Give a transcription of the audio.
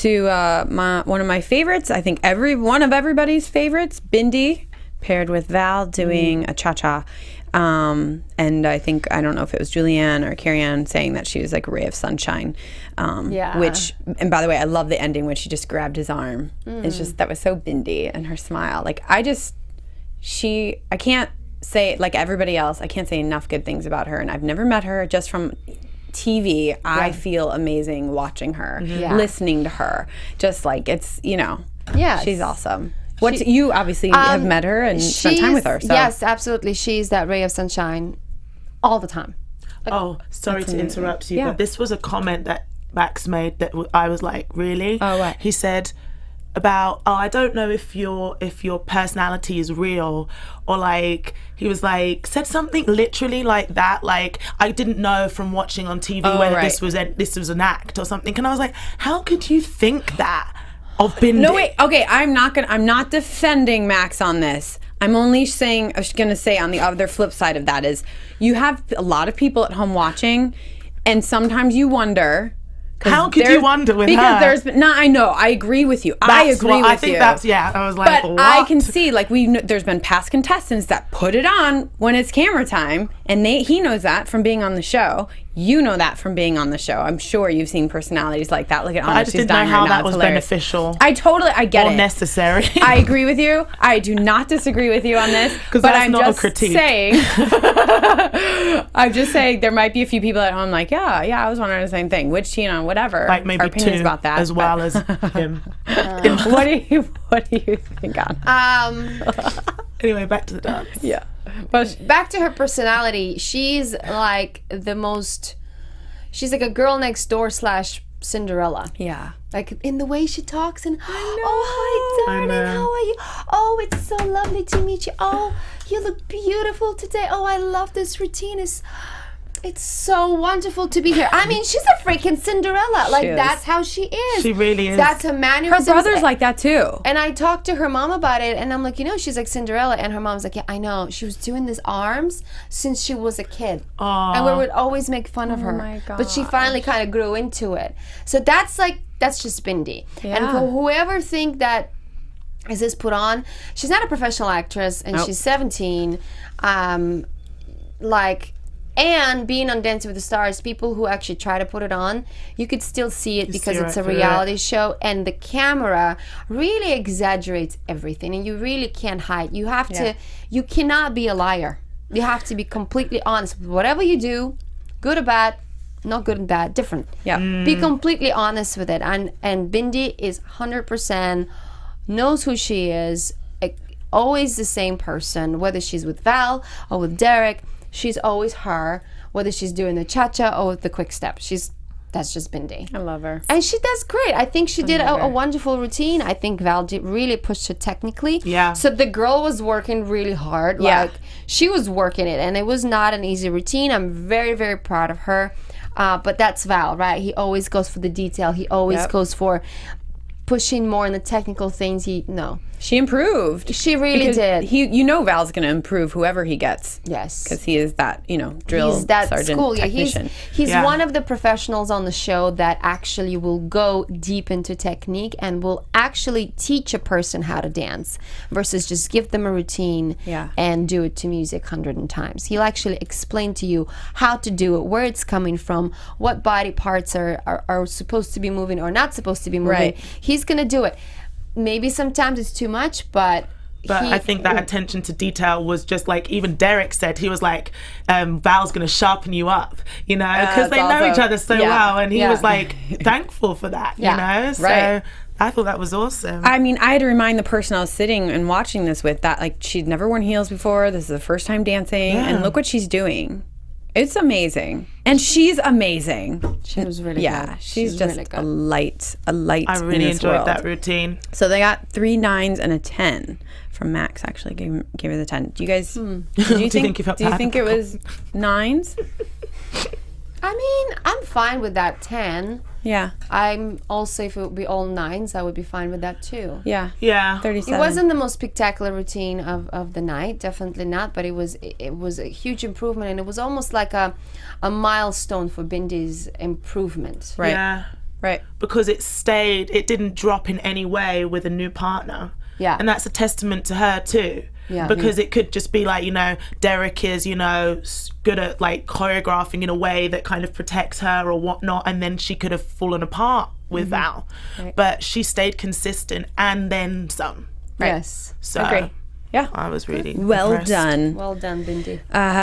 to one of my favorites. I think one of everybody's favorites, Bindi, paired with Val doing a cha-cha. And I don't know if it was Julianne or Carrie-Anne saying that she was like a ray of sunshine. And by the way, I love the ending when she just grabbed his arm. It's just, that was so Bindi, and her smile. Like, I can't say, like everybody else, I can't say enough good things about her. And I've never met her, just from TV. Yeah. I feel amazing watching her, listening to her. Just like, it's, she's awesome. You obviously have met her and spent time with her. So. Yes, absolutely. She's that ray of sunshine all the time. Sorry to interrupt you, but this was a comment that Max made that I was like, really? Oh, what? He said about, I don't know if your personality is real, or like, he was like, said something literally like that, like, I didn't know from watching on TV whether this was an act or something. And I was like, how could you think that of Bindi? No, wait, okay, I'm not defending Max on this. I'm only saying, I was going to say on the other flip side of that is, you have a lot of people at home watching, and sometimes you wonder, how could you wonder with because her? There's been, I know, I agree with you. I was like, but I can see, like, there's been past contestants that put it on when it's camera time, and he knows that from being on the show. You know that from being on the show. I'm sure you've seen personalities like that. Look at Anna. I just didn't know how that was beneficial. I get it. Or necessary. I agree with you. I do not disagree with you on this. But I'm just saying. I'm just saying there might be a few people at home like, I was wondering the same thing. Which, whatever. Like maybe our opinions about that, as well as him. What do you think on? Anyway, back to the dance. Yeah. Back to her personality. She's like she's like a girl next door / Cinderella. Yeah. Like in the way she talks and, oh, hi, darling, how are you? Oh, it's so lovely to meet you. Oh, you look beautiful today. Oh, I love this routine. It's so wonderful to be here. I mean, she's a freaking Cinderella. Like, that's how she is. She really is. That's her mannerisms. Her brother's like that too. And I talked to her mom about it, and I'm like, she's like Cinderella. And her mom's like, yeah, I know. She was doing these arms since she was a kid. Aww. And we would always make fun of her. My God. But she finally kind of grew into it. So that's just Bindi. Yeah. And for whoever think that is this put on, she's not a professional actress, and she's 17. And being on Dancing with the Stars, people who actually try to put it on, you could still see it because it's a reality show, and the camera really exaggerates everything, and you really can't hide. You have to, you cannot be a liar. You have to be completely honest with whatever you do, good or bad, not good and bad, different. Yeah. Be completely honest with it. And Bindi is 100%, knows who she is, always the same person, whether she's with Val or with Derek. She's always her, whether she's doing the cha-cha or the quick step. That's just Bindi. I love her. And she does great. I think she did a wonderful routine. I think Val really pushed her technically. Yeah. So the girl was working really hard. Yeah. Like, she was working it, and it was not an easy routine. I'm very, very proud of her. But that's Val, right? He always goes for the detail. He always goes for pushing more in the technical things. She improved. She really did. Val's going to improve whoever he gets. Yes. Because he is that, drill sergeant technician. He's one of the professionals on the show that actually will go deep into technique and will actually teach a person how to dance versus just give them a routine and do it to music 100 times. He'll actually explain to you how to do it, where it's coming from, what body parts are supposed to be moving or not supposed to be moving. Right. He's going to do it. Maybe sometimes it's too much, but I think that attention to detail was just like, even Derek said, he was like, Val's going to sharpen you up, because they know each other so well. And he was like thankful for that, So I thought that was awesome. I mean, I had to remind the person I was sitting and watching this with that, like, she'd never worn heels before. This is the first time dancing. And look what she's doing. It's amazing. And she's amazing. She was really good. Yeah, she's just really good. a light I really in this enjoyed world. that routine. So they got 3 9s and a 10 from Max. Actually, gave her the 10. Do you guys? Do you think it was 9s? I mean, I'm fine with that 10. Yeah. I'm also, if it would be all 9s, I would be fine with that too. Yeah. Yeah. 37. It wasn't the most spectacular routine of the night, definitely not, but it was a huge improvement, and it was almost like a milestone for Bindi's improvement. Right. Yeah. Right. Because it didn't drop in any way with a new partner. Yeah. And that's a testament to her too. Yeah. Because it could just be like, Derek is, good at like choreographing in a way that kind of protects her or whatnot, and then she could have fallen apart with Val. Right. But she stayed consistent and then some. Yes. So Agree. Yeah. I was really Well impressed. done. Well done, Bindi.